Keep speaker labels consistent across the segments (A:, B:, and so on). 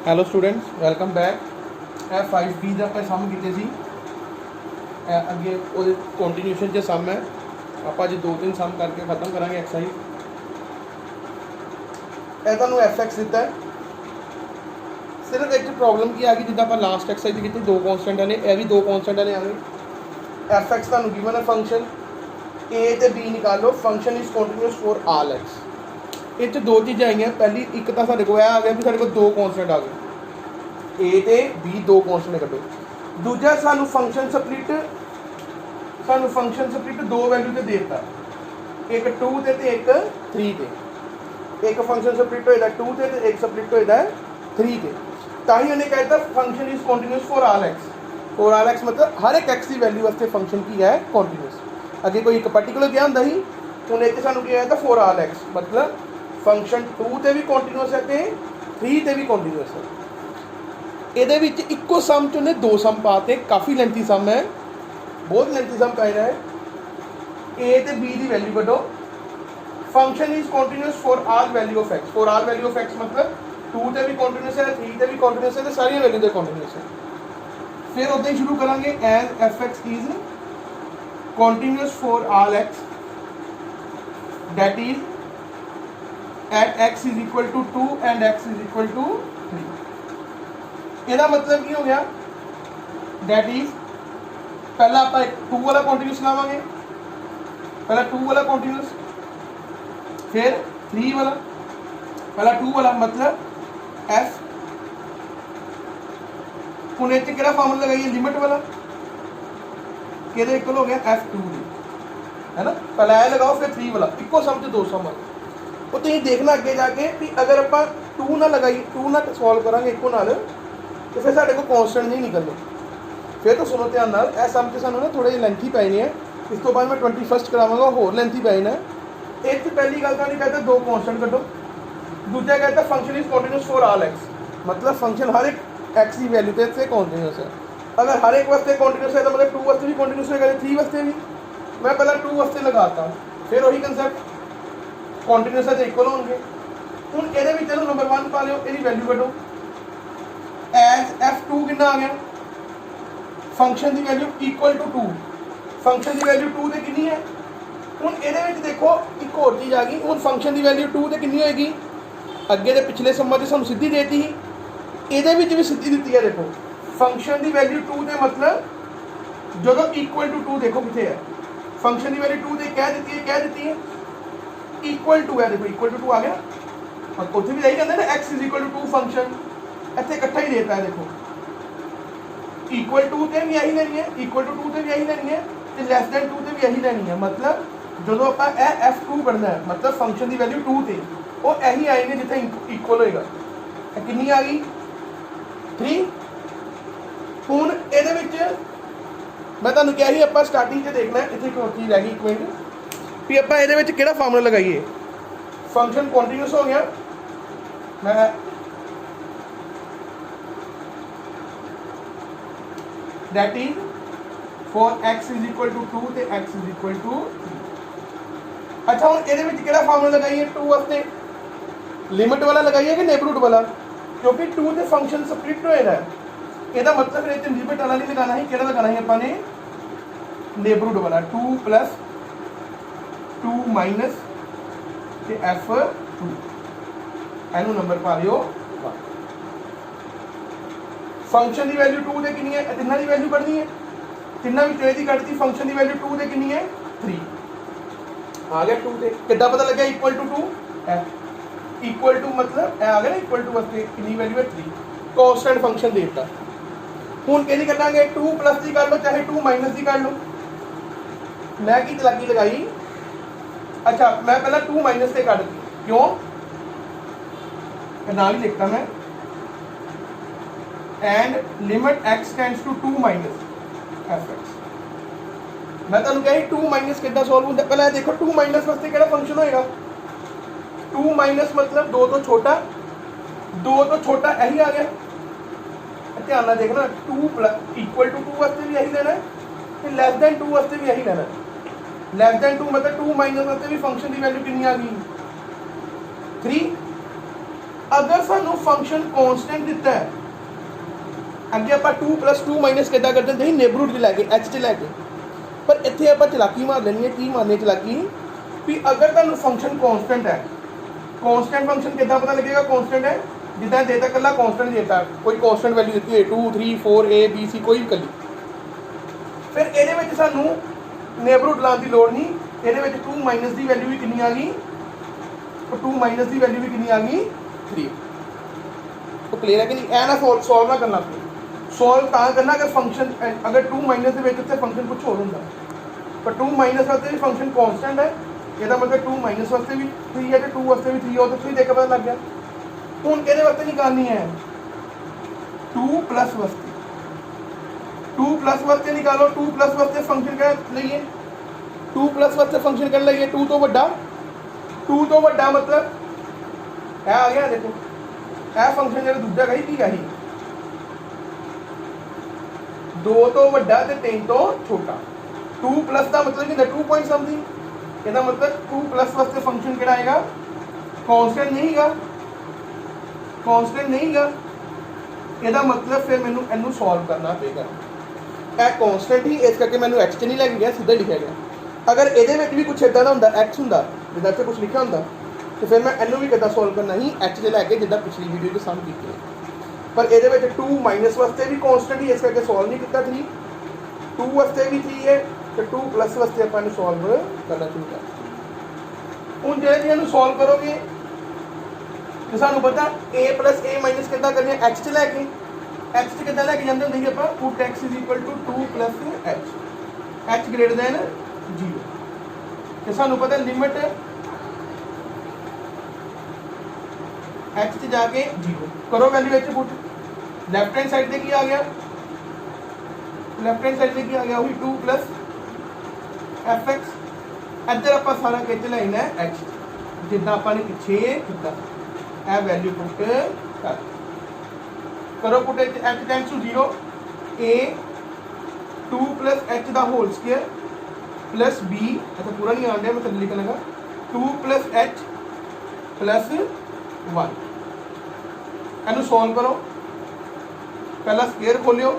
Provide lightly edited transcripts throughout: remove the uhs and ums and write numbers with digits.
A: Hello students, welcome back. ਇਹ 5B ਦਾ ਆਪਾਂ ਸਮ ਕੀਤੇ ਸੀ। ਅੱਗੇ ਉਹਦੇ ਕੰਟੀਨਿਊਸ਼ਨ 'ਚ ਸਮ ਹੈ। ਆਪਾਂ ਅੱਜ 2-3 ਸਮ ਕਰਕੇ ਖਤਮ ਕਰਾਂਗੇ ਐਕਸਰਸਾਈਜ਼। ਇਹ ਤੁਹਾਨੂੰ fx ਦਿੱਤਾ ਹੈ। ਸਿਰਫ ਇੱਕ ਪ੍ਰੋਬਲਮ ਕੀ ਆ ਗਈ, ਜਿੱਦਾਂ ਆਪਾਂ ਲਾਸਟ ਐਕਸਰਸਾਈਜ਼ ਕੀਤੀ ਦੋ ਕੌਨਸਟੈਂਟਾਂ ਨੇ, ਇਹ ਵੀ ਦੋ ਕੌਨਸਟੈਂਟਾਂ ਨੇ ਆ ਗਏ। fx ਤੁਹਾਨੂੰ ਗਿਵਨ ਹੈ ਫੰਕਸ਼ਨ a ਤੇ b ਨਿਕਾਲੋ, function is continuous for all x। ਇਹ 'ਚ ਦੋ ਚੀਜ਼ਾਂ ਆਈਆਂ। ਪਹਿਲੀ ਇੱਕ ਤਾਂ ਸਾਡੇ ਕੋਲ ਇਹ ਆ ਗਿਆ ਵੀ ਸਾਡੇ ਕੋਲ ਦੋ ਕੌਨਸਟੈਂਟ ਆ ਗਏ, a ਤੇ b ਦੋ ਕੌਨਸਟੈਂਟ ਕੱਢੋ। ਦੂਜਾ ਸਾਨੂੰ ਫੰਕਸ਼ਨ ਸਪਲਿਟ ਦੋ ਵੈਲਿਊ ਤੇ ਦੇ ਦਿੱਤਾ, ਇੱਕ 2 ਤੇ ਇੱਕ 3 ਤੇ। ਇੱਕ ਫੰਕਸ਼ਨ ਸਪਲਿਟ ਹੋਏਗਾ 2 ਤੇ ਇੱਕ ਸਪਲਿਟ ਹੋਏਗਾ 3 ਤੇ। ਤਾਂ ਹੀ ਉਹਨੇ ਕਹਿ ਦਿੱਤਾ function is continuous for all x। For all x ਮਤਲਬ ਹਰ ਇੱਕ x ਦੀ ਵੈਲਿਊ ਵਾਸਤੇ ਫੰਕਸ਼ਨ ਕੀ ਹੈ, ਕੰਟੀਨਿਊਸ। ਅੱਗੇ ਕੋਈ ਇੱਕ ਪਾਰਟੀਕੂਲਰ ਕਿਹਾ ਹੁੰਦਾ ਸੀ, ਹੁਣ ਇੱਥੇ ਸਾਨੂੰ ਕੀ ਆਇਆ ਫॉर ਆਲ x ਮਤਲਬ ਫੰਕਸ਼ਨ 2 ਤੇ ਵੀ ਕੰਟੀਨਿਊਸ ਹੈ ਤੇ 3 ਤੇ ਵੀ ਕੰਟੀਨਿਊਸ ਹੈ। ਇਹਦੇ ਵਿੱਚ ਇੱਕੋ ਸਮ 'ਚ ਉਹਨੇ ਦੋ ਸਮ ਪਾਤੇ। ਕਾਫੀ ਲੈਂਥੀ ਸਮ ਹੈ, ਬਹੁਤ ਲੈਂਥੀ ਸਮ ਪੈ ਰਿਹਾ ਹੈ। a ਤੇ b ਦੀ ਵੈਲਿਊ ਕੱਢੋ। Function is continuous for all value of x। For all value of x ਮਤਲਬ 2 ਤੇ ਵੀ ਕੰਟੀਨਿਊਸ ਹੈ, 3 ਤੇ ਵੀ ਕੰਟੀਨਿਊਸ ਹੈ ਤੇ ਸਾਰੀਆਂ ਵੈਲਿਊ ਤੇ ਕੰਟੀਨਿਊਸ ਹੈ। ਫਿਰ ਉਦਾਂ ਹੀ ਸ਼ੁਰੂ ਕਰਾਂਗੇ। As fx is continuous for all x that is at x is equal to 2 and x is equal to 3। ਇਹਦਾ ਮਤਲਬ ਕੀ ਹੋ ਗਿਆ, that is ਪਹਿਲਾਂ ਆਪਾਂ 2 ਵਾਲਾ ਕੰਟੀਨਿਊਸ ਲਾਵਾਂਗੇ, ਪਹਿਲਾਂ 2 ਵਾਲਾ ਕੰਟੀਨਿਊਸ, ਫਿਰ 3 ਵਾਲਾ, ਪਹਿਲਾਂ 2 ਵਾਲਾ ਮਤਲਬ f। ਹੁਣ ਇਹ 'ਚ ਕਿਹੜਾ ਫਾਰਮੂਲਾ ਲਗਾਈਏ, ਲਿਮਿਟ ਵਾਲਾ, ਕਿਹਦੇ ਇਕੁਅਲ ਹੋ ਗਿਆ f2 ਦੀ, है ना। ਪਹਿਲਾਂ ਇਹ ਲਗਾਓ ਫਿਰ 3 ਵਾਲਾ, ਇੱਕੋ ਸਮ 'ਚ ਦੋ ਸਮ ਆ। ਉਹ ਤੁਸੀਂ ਦੇਖਣਾ ਅੱਗੇ ਜਾ ਕੇ ਵੀ ਅਗਰ ਆਪਾਂ 2 ਨਾ ਲਗਾਈ, 2 ਨਾਲ ਸੋਲਵ ਕਰਾਂਗੇ ਇੱਕੋ ਨਾਲ, ਤੇ ਫਿਰ ਸਾਡੇ ਕੋਲ ਕੌਨਸਟੈਂਟ ਨਹੀਂ ਨਿਕਲਦੇ। ਫਿਰ ਤਾਂ ਸੁਣੋ ਧਿਆਨ ਨਾਲ, ਇਹ ਸਮ 'ਚ ਸਾਨੂੰ ਨਾ ਥੋੜ੍ਹੇ ਜਿਹੇ ਲੈਂਥੀ ਪੈ ਜਾਣੇ ਆ। ਇਸ ਤੋਂ ਬਾਅਦ ਮੈਂ 21st ਕਰਾਵਾਂਗਾ, ਹੋਰ ਲੈਂਥੀ ਪੈ ਜਾਣਾ। ਇਹ 'ਚ ਪਹਿਲੀ ਗੱਲ ਤਾਂ ਨਹੀਂ ਕਹਿੰਦਾ ਦੋ ਕੌਨਸਟੈਂਟ ਕੱਢੋ। ਦੂਜਾ ਕਹਿੰਦਾ function is continuous for all x ਮਤਲਬ ਫੰਕਸ਼ਨ ਹਰ ਇੱਕ x ਦੀ ਵੈਲਿਊ ਤੇ ਇੱਥੇ ਕੰਟੀਨਿਊਸ ਹੈ। ਅਗਰ ਹਰ ਇੱਕ ਵਾਸਤੇ ਕੰਟੀਨਿਊਸ ਹੈ ਤਾਂ ਮਤਲਬ 2 ਵਾਸਤੇ ਵੀ ਕੰਟੀਨਿਊਸ ਹੋਏਗਾ, 3 ਵਾਸਤੇ ਵੀ। ਮੈਂ ਪਹਿਲਾਂ 2 ਵਾਸਤੇ ਲਗਾਤਾ, ਫਿਰ ਉਹੀ ਕੰਸੈਪਟ ਕੰਟੀਨਿਊਸ ਹੈ ਤੇ ਇਕੁਅਲ ਹੋਣਗੇ। ਹੁਣ ਇਹਦੇ ਵਿੱਚ ਇਹਨੂੰ ਨੰਬਰ 1 ਪਾ ਲਿਓ, ਇਹਦੀ ਵੈਲਿਊ ਕੱਢੋ। ਐਜ਼ f2 ਕਿੰਨਾ ਆ ਗਿਆ, function the value equal to 2। Function the value 2 ਤੇ ਕਿੰਨੀ ਹੈ। ਹੁਣ ਇਹਦੇ ਵਿੱਚ ਦੇਖੋ ਇੱਕ ਹੋਰ ਚੀਜ਼ ਆ ਗਈ। ਹੁਣ ਫੰਕਸ਼ਨ ਦੀ ਵੈਲਿਊ 2 ਤੇ ਕਿੰਨੀ ਹੋਏਗੀ, ਅੱਗੇ ਦੇ ਪਿਛਲੇ ਸੰਮਾਂ 'ਚ ਸਾਨੂੰ ਸਿੱਧੀ ਦੇਤੀ ਸੀ, ਇਹਦੇ ਵਿੱਚ ਵੀ ਸਿੱਧੀ ਦਿੱਤੀ ਹੈ। ਦੇਖੋ ਫੰਕਸ਼ਨ ਦੀ ਵੈਲਿਊ 2 ਤੇ ਮਤਲਬ ਜਦੋਂ ਇਕੁਅਲ ਟੂ 2 ਦੇਖੋ ਕਿੱਥੇ ਹੈ, ਫੰਕਸ਼ਨ ਦੀ ਵੈਲਿਊ 2 ਤੇ ਕਹਿ ਦਿੱਤੀ ਹੈ ਇਕੁਅਲ ਟੂ ਹੈ। ਦੇਖੋ ਇਕੁਅਲ ਟੂ 2 ਆ ਗਿਆ, ਉੱਥੇ ਵੀ ਇਹੀ ਕਹਿੰਦੇ ਨਾ x is equal to 2 function, ਇੱਥੇ ਇਕੱਠਾ ਹੀ ਦੇਤਾ ਹੈ। ਦੇਖੋ ਇਕੁਅਲ ਟੂ ਤੇ ਵੀ ਇਹੀ ਲੈਣੀ ਹੈ, ਇਕੁਅਲ ਟੂ 2 ਤੇ ਵੀ ਇਹੀ ਲੈਣੀ ਹੈ, ਤੇ ਲੈਸ ਦੈਨ 2 ਤੇ ਵੀ ਇਹੀ ਲੈਣੀ ਹੈ। ਮਤਲਬ ਜਦੋਂ ਆਪਾਂ ਇਹ f2 ਕੱਢਣਾ ਹੈ ਮਤਲਬ ਫੰਕਸ਼ਨ ਦੀ ਵੈਲਿਊ 2 ਤੇ, ਉਹ ਇਹੀ ਆਏਗੀ ਜਿੱਥੇ ਇਕੁਅਲ ਹੋਏਗਾ। ਇਹ ਕਿੰਨੀ ਆ ਗਈ, 3। ਹੁਣ ਇਹਦੇ ਵਿੱਚ ਮੈਂ ਤੁਹਾਨੂੰ ਕਿਹਾ ਸੀ ਆਪਾਂ ਸਟਾਰਟਿੰਗ 'ਚ ਦੇਖਣਾ, ਇੱਥੇ ਇੱਕ ਹੋਰ ਚੀਜ਼ ਰਹਿ ਗਈ, ਇੱਕ ਮਿੰਟ, ਵੀ ਆਪਾਂ ਇਹਦੇ ਵਿੱਚ ਕਿਹੜਾ ਫਾਰਮੂਲਾ ਲਗਾਈਏ। ਫੰਕਸ਼ਨ ਕੰਟੀਨਿਊਸ ਹੋ ਗਿਆ, ਮੈਂ that is for x is equal to 2 ਤੇ x is equal to 3। ਅੱਛਾ ਹੁਣ ਇਹਦੇ ਵਿੱਚ ਕਿਹੜਾ ਫਾਰਮੂਲਾ ਲਗਾਈਏ 2 ਵਾਸਤੇ, ਲਿਮਿਟ ਵਾਲਾ ਲਗਾਈਏ ਕਿ ਨੇਬਰਹੁੱਡ ਵਾਲਾ, ਕਿਉਂਕਿ 2 ਤੇ ਫੰਕਸ਼ਨ ਸਪਲਿਟ ਹੋਏਗਾ। ਇਹਦਾ ਮਤਲਬ ਫਿਰ ਇੱਥੇ ਲਿਮਿਟ ਵਾਲਾ ਨਹੀਂ ਲਗਾਉਣਾ ਹੈ, ਕਿਹੜਾ ਲਗਾਉਣਾ ਹੈ ਆਪਾਂ ਨੇ, ਨੇਬਰਹੁੱਡ ਵਾਲਾ। 2 + 2 ਮਾਈਨਸ ਤੇ f2, ਇਹਨੂੰ ਨੰਬਰ ਪਾ ਲਿਓ। ਫੰਕਸ਼ਨ ਦੀ ਵੈਲਿਊ 2 ਤੇ ਕਿੰਨੀ ਹੈ, ਤਿੰਨਾਂ ਦੀ ਵੈਲਿਊ ਕੱਢਣੀ ਹੈ, ਤਿੰਨਾਂ ਵਿੱਚੋਂ ਇਹਦੀ ਕੱਢਤੀ। ਫੰਕਸ਼ਨ ਦੀ ਵੈਲਿਊ 2 ਤੇ ਕਿੰਨੀ ਹੈ, 3 ਆ ਗਿਆ। 2 ਤੇ ਕਿੱਦਾਂ ਪਤਾ ਲੱਗਿਆ, ਇਕੁਅਲ ਟੂ 2 ਹੈ, ਇਕੁਅਲ ਟੂ ਮਤਲਬ ਇਹ ਆ ਗਿਆ ਨਾ, ਇਕੁਅਲ ਟੂ ਵਾਸਤੇ ਕਿੰਨੀ ਵੈਲਿਊ ਹੈ, 3। ਕਾਂਸਟੈਂਟ ਫੰਕਸ਼ਨ ਦੇ ਦਿੱਤਾ। ਹੁਣ ਕਿਹਦੀ ਕੱਢਾਂਗੇ, 2 ਪਲੱਸ ਦੀ ਕਰ ਲਓ ਚਾਹੇ 2 ਮਾਈਨਸ ਦੀ ਕਰ ਲਓ। ਮੈਂ ਕੀ ਚਲਾਕੀ ਲਗਾਈ, ਅੱਛਾ ਮੈਂ ਪਹਿਲਾਂ 2 ਮਾਈਨਸ ਤੇ ਕੱਢ ਦਿੱਤੀ, ਕਿਉਂ, ਨਾਲ ਹੀ ਲਿਖਤਾ ਮੈਂ, and limit x tends to 2 minus fx। ਮੈਂ ਤੁਹਾਨੂੰ ਕਿਹਾ 2 ਮਾਈਨਸ ਕਿੱਦਾਂ ਸੋਲਵ ਹੁੰਦਾ, ਪਹਿਲਾਂ ਦੇਖੋ 2 ਮਾਈਨਸ ਵਾਸਤੇ ਕਿਹੜਾ ਫੰਕਸ਼ਨ ਹੋਏਗਾ। 2 ਮਾਈਨਸ ਮਤਲਬ 2 ਤੋਂ ਛੋਟਾ, 2 ਤੋਂ ਛੋਟਾ ਇਹੀ ਆ ਗਿਆ। ਧਿਆਨ ਨਾਲ ਦੇਖਣਾ, 2 + ਇਕੁਅਲ ਟੂ 2 ਵਾਸਤੇ ਵੀ ਇਹੀ ਲੈਣਾ ਤੇ ਲੈਸ ਦੈਨ 2 ਵਾਸਤੇ ਵੀ ਇਹੀ ਲੈਣਾ। ਲੈਸ ਦੈਨ 2 ਮਤਲਬ 2 ਮਾਈਨਸ ਵਾਸਤੇ ਵੀ ਫੰਕਸ਼ਨ ਦੀ ਵੈਲਿਊ ਕਿੰਨੀ ਆ ਗਈ, 3। अगर सानू फंक्शन कॉन्स्टेंट दिता है, अगे आप 2 + 2 माइनस किदा कर देंगे नेबरहुड लैके एच से लैके, पर इत्थे आप चलाकी मार लेनी है। की मारनी चलाकी भी अगर तुहानू फंक्शन कॉन्स्टेंट है, कॉन्स्टेंट फंक्शन किदा पता लगेगा कॉन्स्टेंट है, जिदा देता कला कॉन्स्टेंट देता, कोई कॉन्स्टेंट वैल्यू दी है 2 3 4 A B C कोई भी कली, फिर ये सानू नेबरहुड लाने की लड़ नहीं। ये 2 माइनस की वैल्यू भी कितनी आ गई, 2 माइनस की वैल्यू भी कितनी आ गई 3। तो क्लियर है कि नहीं? ऐ ना सॉल्व ना करना, सॉल्व कहाँ करना अगर फंक्शन अगर 2 माइनस के फंक्शन कुछ और होंगे, पर 2 माइनस वास्ते भी फंक्शन कॉन्स्टेंट है, यदा मतलब 2 माइनस वास्ते भी 3 है, तो 2 वास्ते भी 3 हो, तो 3 देख पता लग गया। हूँ कि वास्ते निकालनी है 2 प्लस वास्ते, 2 प्लस वास्ते निकालो। 2 प्लस वास्ते फंक्शन क्या लीए, 2 प्लस वास्ते फंक्शन कर लीए 2 तो बड़ा, 2 तो बड़ा मतलब है आ गया। देखो यह फंक्शन जो दूजा गई की है 2 तो बड़ा तो 3 तो छोटा। 2 प्लस का मतलब कि 2 पॉइंट समथिंग, यदा मतलब 2 प्लस वास्ते फंक्शन किहड़ा आएगा कॉन्स्टेंट नहीं गा, कॉन्स्टेंट नहीं गा। यदा मतलब फिर मैनू इनू सॉल्व करना पेगा। यह कॉन्स्टेंट ही इस करके मैनू एक्स च नहीं लैके गया, सीधा लिखा गया। अगर ये भी कुछ इदा का होंदा एक्स होंदा जिदा इत्थे कुछ लिखा होंदा, तो फिर मैं इनू भी किदा सॉल्व करना ही एच से लैके जिदा पिछली वीडियो में सम की है। पर ये 2 माइनस वास्ते भी कॉन्स्टेंट ही इस करके सॉल्व नहीं किया 3, 2 वास्ते भी 3 है, तो 2 प्लस वास्ते अपन सॉल्व करना शुरू कर। हूँ जो सॉल्व करोगे तो सानू पता a प्लस a माइनस कितना करनी है एच से लैके, एच से कितना लैके जाते होंगे आप put x = 2 plus H, h greater than 0। तो सानू पता लिमिट एच से जाके 0 करो value H put. Left hand side से की आ गया, लैफ्ट हैंड साइड से की आ गया वही 2 प्लस fx। इधर आप सारा खिंच लेना है एच, जिदा आपने पिछे किया यह वैल्यू पुट कर करो। Put h tends to 0, a 2 plus h the whole square plus b, अच्छा पूरा नहीं आने मैं लिखने लगा 2 प्लस एच प्लस 1। इनू सॉल्व करो, पहला स्क्वायर खोलियो,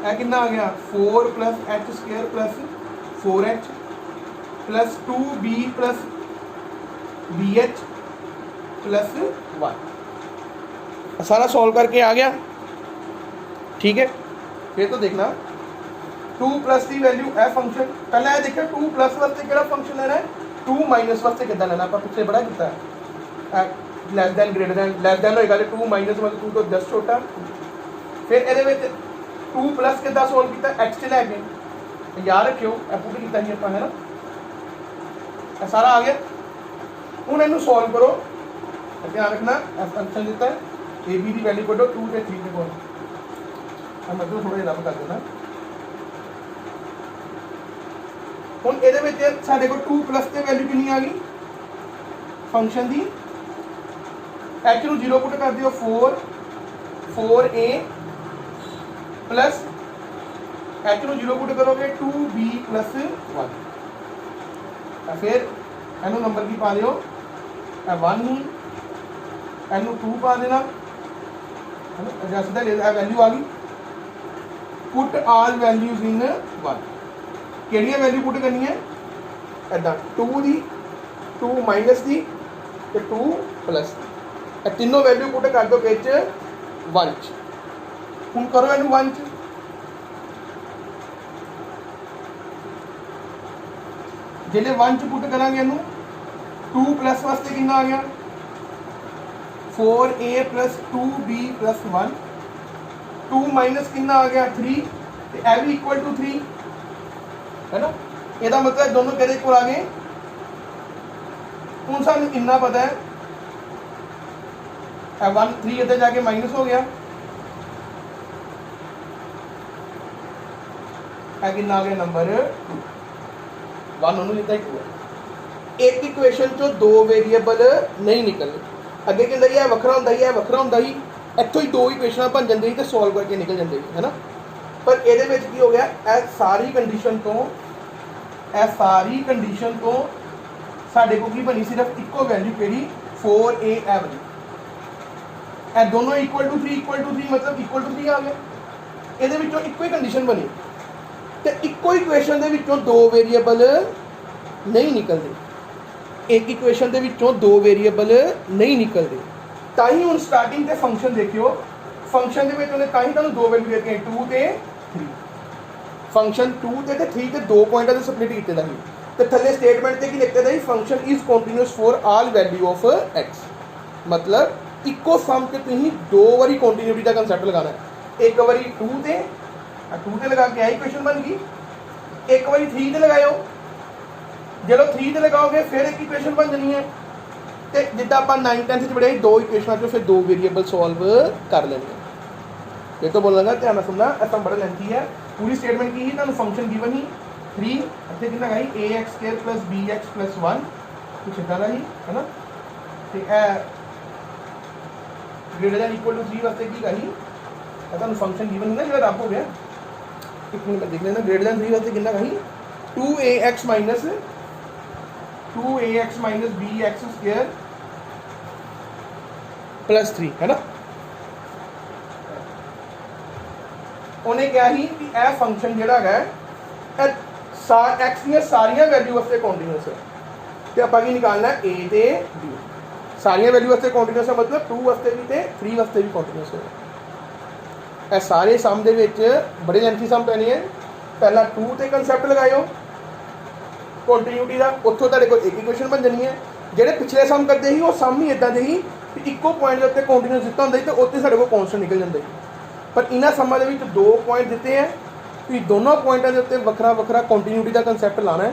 A: यह कितना आ गया 4 plus H square plus 4h plus 2b plus bh plus 1। सारा सॉल्व करके आ गया, ठीक है। फिर तो देखना 2 प्लस की वैल्यू है फंक्शन, पहले यह देखिए 2 प्लस वास्ते केड़ा फंक्शन लेना है, 2 माइनस वास्ते कितना लेना, आप पिछले बड़ा किया है less than greater than, less than होएगा 2 माइनस मतलब 2 तो 10 छोटा। फिर ये 2 प्लस कितना सॉल्व किया एच से लैके, याद रखियो पुट किया ही आप है ना, सारा आ गया। हूँ इनू सॉल्व करो, ध्यान रखना फंक्शन दिता है ए बी की वैल्यू कटो 2 से 3 के कोल, मतलब थोड़ा रब कर देना। हूँ ये साढ़े को 2 प्लस से वैल्यू कितनी आ गई फंक्शन की, एच नू 0 पुट कर दियो 4a प्लस एच नू 0 पुट करोगे 2b प्लस 1। फिर इनू नंबर की पा दियो 1 ही, इनू 2 पा देना, सीधा वैल्यू आ गई। पुट ऑल वैल्यूज इन 1, केड़ियां वैल्यू पुट करनी है इदा 2 दी, 2 माइनस दी ते 2 प्लस दी, तीनों वैल्यू पुट कर दो कि 1 हूँ करो इनू 1 जिले 1 पुट करा इनू 2 प्लस वास्ते कितना आ गया 4a plus 2b plus 1, 2 minus कितना आ गया 3, ए भी इक्वल टू 3 है ना। यदा मतलब दोनों कहते को आ गए। हूँ सानू इन्ना पता है 1 3 इधर जाके माइनस हो गया, कितना आ गया नंबर 2, 1 उन्होंने लिखा 2। एक इक्वेशन चो 2 वेरिएबल नहीं निकलने, अगे कहता ही वखरा होंदा ही वखरा होंदा ही, इतों ही 2 इक्वेशन बन जाती तो सॉल्व करके निकल जाते है ना। पर ये की हो गया सारी कंडीशन तो साढ़े को की बनी सिर्फ इको वैल्यू कि 4a बनी, ਇਹ दोनों इक्वल टू 3 मतलब इक्वल टू 3 आ गया। ਇਹਦੇ ਵਿੱਚੋਂ ਇੱਕੋ ਹੀ ਕੰਡੀਸ਼ਨ ਬਣੀ ਤੇ ਇੱਕੋ ਇਕੁਏਸ਼ਨ ਦੇ ਵਿੱਚੋਂ ਦੋ ਵੇਰੀਏਬਲ ਨਹੀਂ ਨਿਕਲਦੇ। ਇੱਕ ਇਕੁਏਸ਼ਨ ਦੇ ਵਿੱਚੋਂ ਦੋ ਵੇਰੀਏਬਲ ਨਹੀਂ ਨਿਕਲਦੇ। ਤਾਂ ਹੀ ਹੁਣ ਸਟਾਰਟਿੰਗ ਤੇ ਫੰਕਸ਼ਨ ਦੇਖਿਓ, ਫੰਕਸ਼ਨ ਦੇ ਵਿੱਚ ਉਹਨੇ ਤਾਂ ਹੀ ਤੁਹਾਨੂੰ ਦੋ ਵੈਲਿਊ ਦਿੱਤੀਆਂ 2 ਤੇ 3। ਫੰਕਸ਼ਨ 2 ਤੇ 3 ਤੇ ਦੋ ਪੁਆਇੰਟਾਂ ਦੇ ਸਪਲਿਟ ਕੀਤੇ ਦਾ ਸੀ ਤੇ ਥੱਲੇ ਸਟੇਟਮੈਂਟ ਤੇ ਕੀ ਲਿਖਦੇ ਦਾ ਸੀ, function is continuous for all value of x। मतलब इको सम के तुम दो बारी कंटिन्यूटी का कंसैप्ट लगाना है। एक बारी 2 ते लगा के आई इक्वेशन बन गई, एक बारी 3 ते लगाओ, जो 3 ते लगाओगे फिर एक इक्वेशन बन जानी है। तो जिदा आप 9th 10th पढ़े दो इक्वेशन चो फिर दो वेरीएबल सॉल्व कर लेंगे। ये तो बोलना ध्यान में सुनना, ऐसा बड़ा लेंथी है। पूरी स्टेटमेंट की ही तुम फंक्शन गिवन ही 3 इतने कितना है ax² + bx + 1 कुछ इतना ही है ना। तो ग्रेटर दैन इक्वल टू 3 वास्ते की कही तुम फंक्शन गिवन है ना जो रब हो गया। एक मिनट देख लेना, ग्रेटर दैन 3 वास्ते कितना कही 2ax - bx² + 3 है ना। उन्हें क्या ही कि यह फंक्शन जोड़ा है एक्स दी सारिया वैल्यू वास्ते कॉन्टीन्यूस है। तो आप निकालना ए ते बी, सारिया वैल्यू वास्ते कॉन्टीन्यूस है मतलब 2 वास्ते भी ते 3 वास्ते भी कॉन्टीन्यूस है। ये सारे सम दे विच बड़े लेंथी सम पैने हैं। पहला 2 ते कंसैप्ट लगाओ कॉन्टीन्यूटी का, उत्थों तुहाडे कोल एक इक्वेशन बन जानी है। जिहड़े पिछले सम करते ही वो सम ही इदां दे ही कि इक्को पॉइंट के उत्ते कॉन्टीन्यूस दिता हुंदा तो उत्ते साडे कोल कांस्टेंट निकल जांदा है। पर इन्हां समां दे विच दो पॉइंट दिते हैं कि दोनों पॉइंटों के उत्ते वखरा वखरा कॉन्टीन्यूटी का कंसैप्ट लाना है।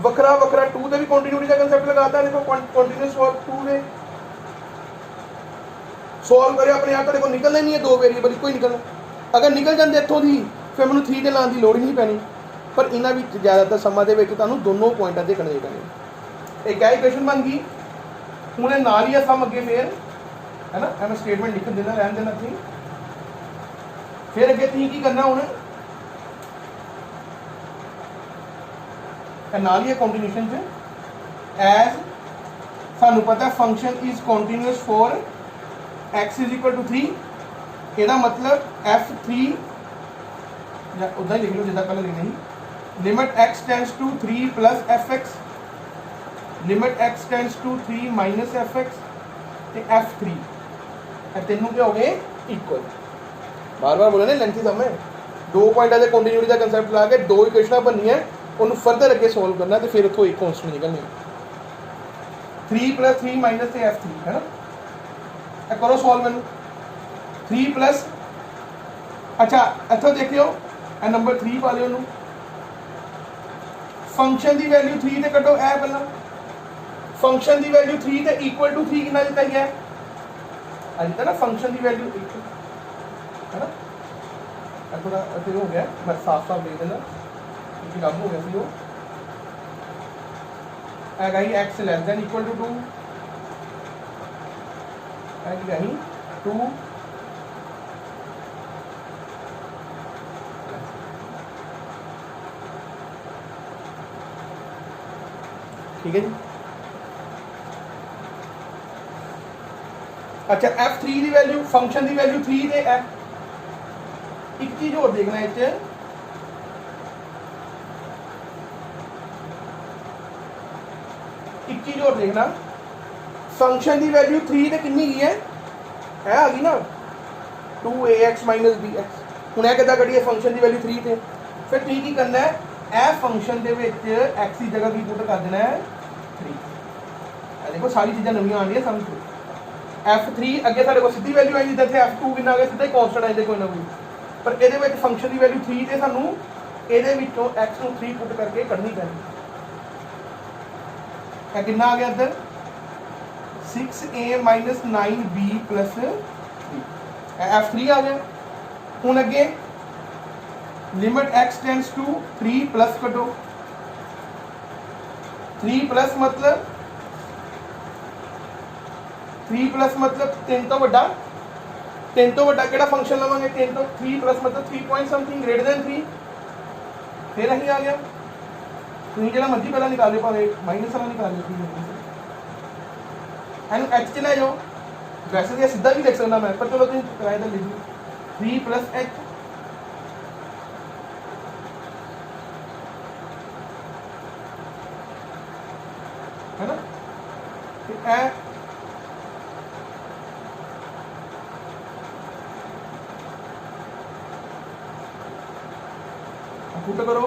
A: वखरा वखरा 2 ते भी कॉन्टीन्यूटी का कंसैप्ट लगाता है। देखो कॉन्टीन्यूस फॉर 2 दे सॉल्व करे अपने आप को निकलना नहीं है, दो वेरीएबल इको ही निकलना। अगर निकल जाते इतों की फिर मैं 3 ते लाने की लड़ ही नहीं पैनी। पर इन्हों ज़्यादातर समा के दोनों पॉइंटों से कने करने। एक इक्वेशन बन गई, हूँ नाल ही सम अगे फिर है ना, मैं स्टेटमेंट लिख देना रहन देना थी। फिर अगे तुम की करना हूँ नाल ही कॉन्टीन्यूशन एज सानू पता function is continuous for x = 3। यदा मतलब f3 या उदा ही लिख लो जिदा पहले लिखना ही, limit x tends to 3 + fx, limit x tends to 3 - fx ते f3 तीनों क्या हो गए इक्वल। बार बार बोले ना लेंथी सम है। दो पॉइंटा से कॉन्टीन्यूटी का कंसैप्ट ला के दो इक्वेशन बननी है, उन्होंने फर्दर अगे सोल्व करना तो फिर उतो एक कांस्टेंट निकलनी 3 + 3 - से f3 है ना। करो सॉल्व मैनू 3 प्लस अच्छा इतों देखियो नंबर 3 पा लियो फंक्शन की वैल्यू 3 ते कटो ए पहला फंक्शन की वैल्यू 3 ते इक्वल टू 3 कितना दिता गया है ना। फंक्शन की वैल्यू है ना, थोड़ा फिर हो गया मैं साफ साफ देख देना काम हो गया सी वो x <= 2 2 ठीक है जी। अच्छा f3 की वैल्यू फंक्शन की वैल्यू 3 ते f एक चीज और देखना है एक चीज और देखना फंक्शन की वैल्यू 3 ते कितनी की है आ गई ना 2ax - bx। हूँ यह कितना कढ़िए फंक्शन की वैल्यू 3 ते फिर तुम की करना है यह फंक्शन के x की जगह की पुट कर देना है 3। देखो सारी चीज़ें नवी आनी समझ f3 अगे साढ़े को सीधी वैल्यू आई जिद्दां f2 कितना आ गया सीधा कॉन्स्टेंट आए कोई ना कोई। पर ये फंक्शन की वैल्यू 3 ते सानू ये x को 3 पुट करके कढ़नी पैनी। कितना आ गया इधर 6a - 9b + 3 f3 आ गया। हूँ अगे limit x tends to 3 plus कटो 3 प्लस मतलब 3 तो बड़ा 3 तो बड़ा केड़ा फंक्शन लवांगे 3 तो 3 प्लस मतलब 3 पॉइंट समथिंग ग्रेटर देन 3 फिर अही आ गया। तुम जो मर्जी पहला निकाल लो भावे माइनस वाला निकाल लो एच च लै जाओ वैसे तो सीधा भी लिख सकता मैं, पर चलो तुम किराए का लिख लो 3 प्लस एच है ना, पुट करो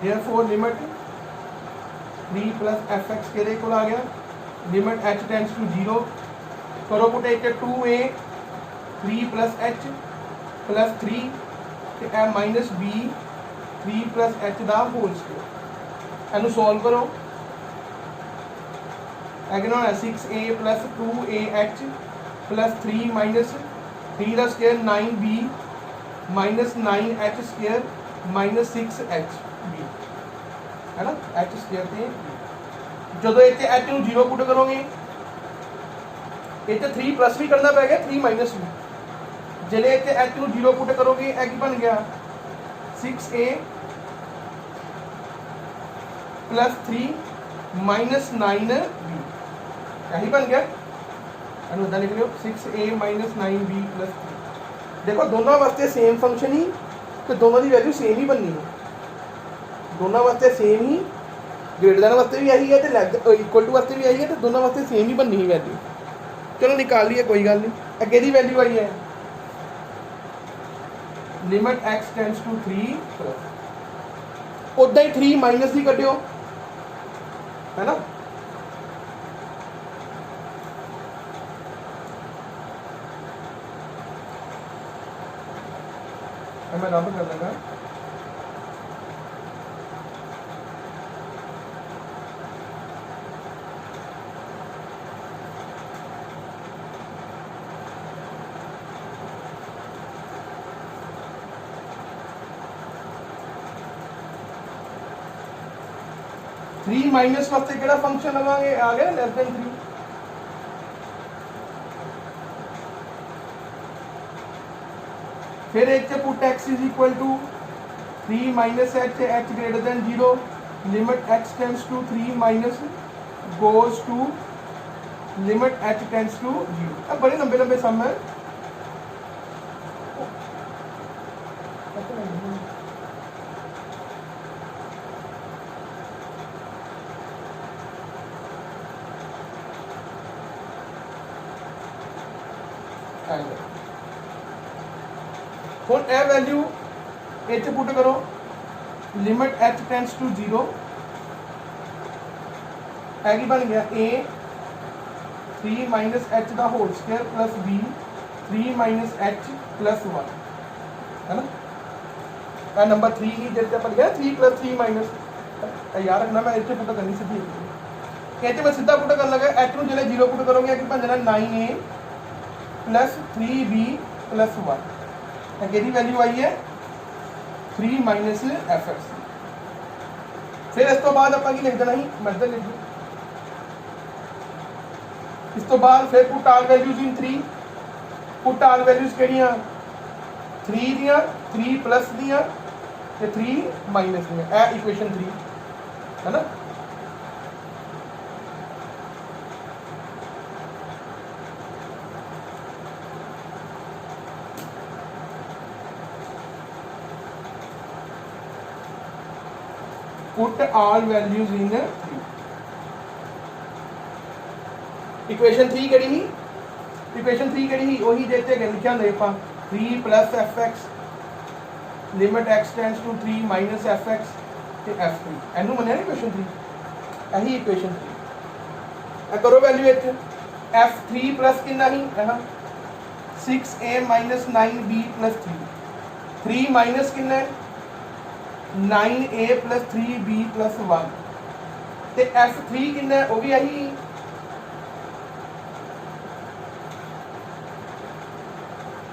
A: therefore limit 3 plus f x के को आ गया, लिमिट एच टेंड्स टू 0 करो पुट एक 2a 3 प्लस एच प्लस 3 ਤੇ ਇਹ ਮਾਈਨਸ b 3 प्लस एच ਦਾ ਹੋਲ ਸਕੁਅਰ ਇਹਨੂੰ ਸੋਲਵ ਕਰੋ अगेन होना 6a plus 2ah plus 3 minus 3 का square 9b minus 9h square minus 6h b है ना, h स्क्वायर से जो इतने h ਨੂੰ 0 पुट करोगे इतने 3 प्लस भी करना पै गया 3 माइनस भी, जिले इतने h ਨੂੰ 0 पुट करोगे यह की बन गया 6a प्लस 3 माइनस 9b यही बन गया, इदा लिख लो 6a माइनस 9b प्लस 3। देखो दोनों वास्ते सेम फंक्शन ही तो दोनों की वैल्यू सेम ही बननी है, दोनों वास्ते सेम ही, ग्रेटर दैन वास्ते भी यही है तो लैस इक्वल टू वास्ते भी यही है, तो दोनों वास्ते सेम ही बननी है वैल्यू। चलो निकाल लिए कोई गल नहीं, अगे की वैल्यू आई है limit x tends to 3 plus उदा ही 3 माइनस ही कटियो है ना, मैं रब कर लगा थ्री माइनस वास्ते केड़ा फंक्शन लवांगे आ गया लेस देन 3, फिर एक put x is equal to 3 minus h h greater than 0 limit x tends to 3 minus goes to limit h tends to 0। अब बड़े लंबे लंबे सम है, ਹੁਣ ਇਹ वैल्यू इस पुट करो लिमिट h टेंड्स टू 0 है बन गया a 3 माइनस h का whole square plus b 3 minus h plus 1 है ना, नंबर 3 ही जैसे अपन गया 3 प्लस 3 माइनस याद रखना, मैं इतने पुट करनी सीधी ये मैं सीधा पुट कर लगा h में जो 0 पुट करोगे कि बन जाना 9a प्लस 3b प्लस 1 कि वैल्यू आई है 3 माइनस एफ एक्स। फिर इस तो बाद आप लिख देना ही मर्दर लिख लो, इस तो बाद फिर put all values in 3, put all values केड़ियां 3 दियां 3 प्लस दियां ते 3 माइनस दियां, ए इक्वेशन 3 है ना। Put all values in 3 equation 3 केड़ी ही, इक्वेशन 3 केड़ी ही वही देते गए लिखा होंगे आप 3 plus f x limit x tends to 3 minus f x ते f3 एनू मने इक्वेशन 3 यही इक्वेशन 3 करो वैल्यू इच f3 प्लस कितना ही है 6a minus 9b plus 3 minus कितना 9a प्लस 3b प्लस 1 ते f3 कितना वो भी यही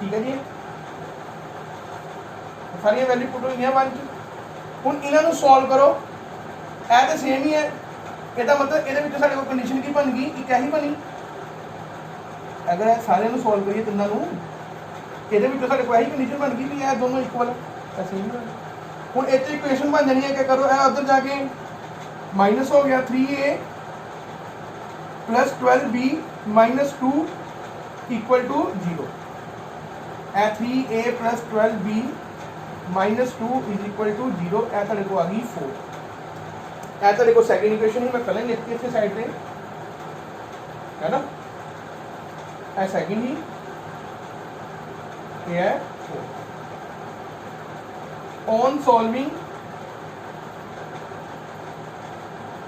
A: ठीक है जी, सारी वैल्यू पुट हुई 1 हुण इन्हां नूं सॉल्व करो, ए तो सेम ही है, ਇਹਦਾ मतलब ਇਹਦੇ ਵਿੱਚ ਸਾਡੇ ਕੋਲ ਕੰਡੀਸ਼ਨ ਕੀ ਬਣ ਗਈ, ਇੱਕ ਇਹੀ ਬਣੀ, अगर ਇਹ ਸਾਰਿਆਂ ਨੂੰ ਸੋਲਵ ਕਰੀਏ ਤਿੰਨਾਂ ਨੂੰ ਇਹਦੇ ਵਿੱਚ ਸਾਡੇ ਕੋਲ ਇਹੀ ਕੰਡੀਸ਼ਨ ਬਣ ਗਈ ਵੀ ਇਹ ਦੋਨੋਂ ਇਕੁਅਲ ਹੈ, ਸੇਮ ਹੈ। ਹੁਣ ਇੱਥੇ ਇਕੁਏਸ਼ਨ ਬਣ ਜਾਣੀ ਹੈ, ਕੀ ਕਰੋ ਇਹ ਉਧਰ ਜਾ ਕੇ ਮਾਈਨਸ ਹੋ ਗਿਆ 3a plus 12b minus 2 equal to 0 ए 3a plus 12b minus 2 is equal to 0 ए तेरे को आ गई 4 ए तेरे को सेकंड इक्वेशन ही मैं पहले लिखती है साइड पे है ना ए सेकंड ही ये है 4 on solving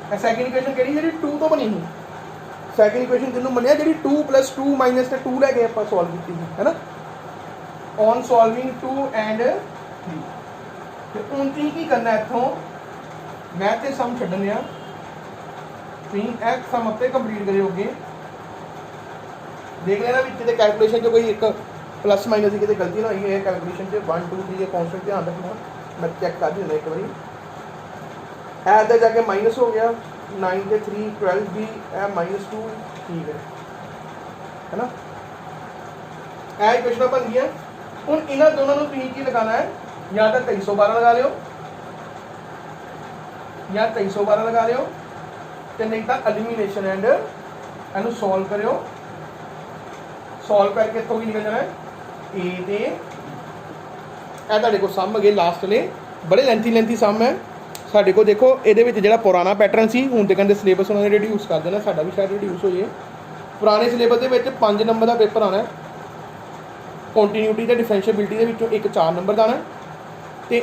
A: A second equation केड़ी जेडी 2 तो बनी ही सेकंड इक्वेशन जिन्हों मनिया जी 2 + 2 - 2 लैके आप सॉल्व की है ना ऑन सॉल्विंग 2 एंड 3 तो हूँ तुम की करना इतों मैथ के सम छड्डने आ तुम एक सम अपने कंप्लीट करोगे देख लेना भी कितने कैलकुलेशन जो कोई एक प्लस माइनस की कितने गलती ना हुई है कैलकुलेशन से 1 2 3 कॉन्स्टेंट ध्यान रखना मैं चेक कर देना एक बार इधर जाके माइनस हो गया 9 के 3 12 भी है -2 ठीक है ना ए इक्वेशन बन गई हूँ इन्होंने दोनों को तुम की लगाना है या तो 2312 लगा लियो या 2312 लगा लियो तो नहीं तो एलिमिनेशन एंड इनू सॉल्व करो सॉल्व करके इतों भी निकल जाना है ए ते को सम अगे लास्ट ने बड़े लेंथी सम है साढ़े को देखो ये जो पुराना पैटर्न से हूँ तो कहते सिलेबस उन्होंने रिड्यूस कर देना साडा भी शायद रिड्यूस हो जाए पुराने सिलेबस के 5 नंबर का पेपर आना है कॉन्टीन्यूटी तो डिफरेंशिएबिलिटी के एक 4 नंबर का आना तो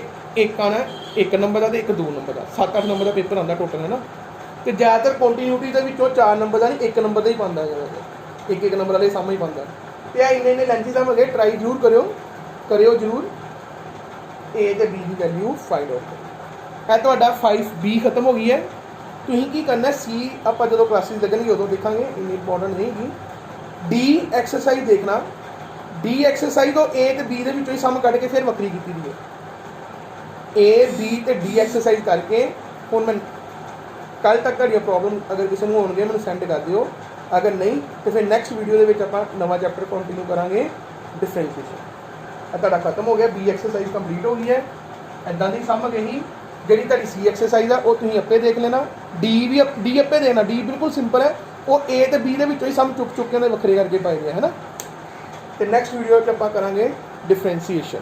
A: एक आना 1 नंबर का तो एक 2 नंबर का 7-8 नंबर का पेपर आता टोटल है ना तो ज़्यादातर कॉन्टीन्यूटी के 4 नंबर का नहीं 1 नंबर का ही पाता है एक नंबर वाले सम ही पाता तो इन्ने लेंथी सम है ट्राई जरूर करो जरूर ए तो बी की वैल्यू फाइंड आउट करो है तो 5B खत्म हो गई है तुम की करना सी आप जो क्लासेस लगन उदों देखा इन्नी इंपॉर्टेंट नहीं की डी एक्सरसाइज देखना डी एक्सरसाइज तो ए तो बी के सम कट के फिर वक्री की है ए बी तो डी एक्सरसाइज करके हूँ मैं कल तक प्रॉब्लम अगर किसी को होंगे मैं सेंड कर दियो अगर नहीं तो फिर नैक्सट वीडियो के आप नवा चैप्टर कंटिन्यू करांगे डिफरेंशिएशन तुहाडा खत्म हो गया बी एक्सरसाइज कंप्लीट हो गई है इदां दी सम गई जी तुहाडी सी एक्सरसाइज है वो तुम आपे देख लेना डी आपे देना डी बिल्कुल सिंपल है वो ए तो बी के सम चुक के वक्रे करके पाए गए है ना तो नैक्सट वीडियो आप करांगे डिफरेंशिएशन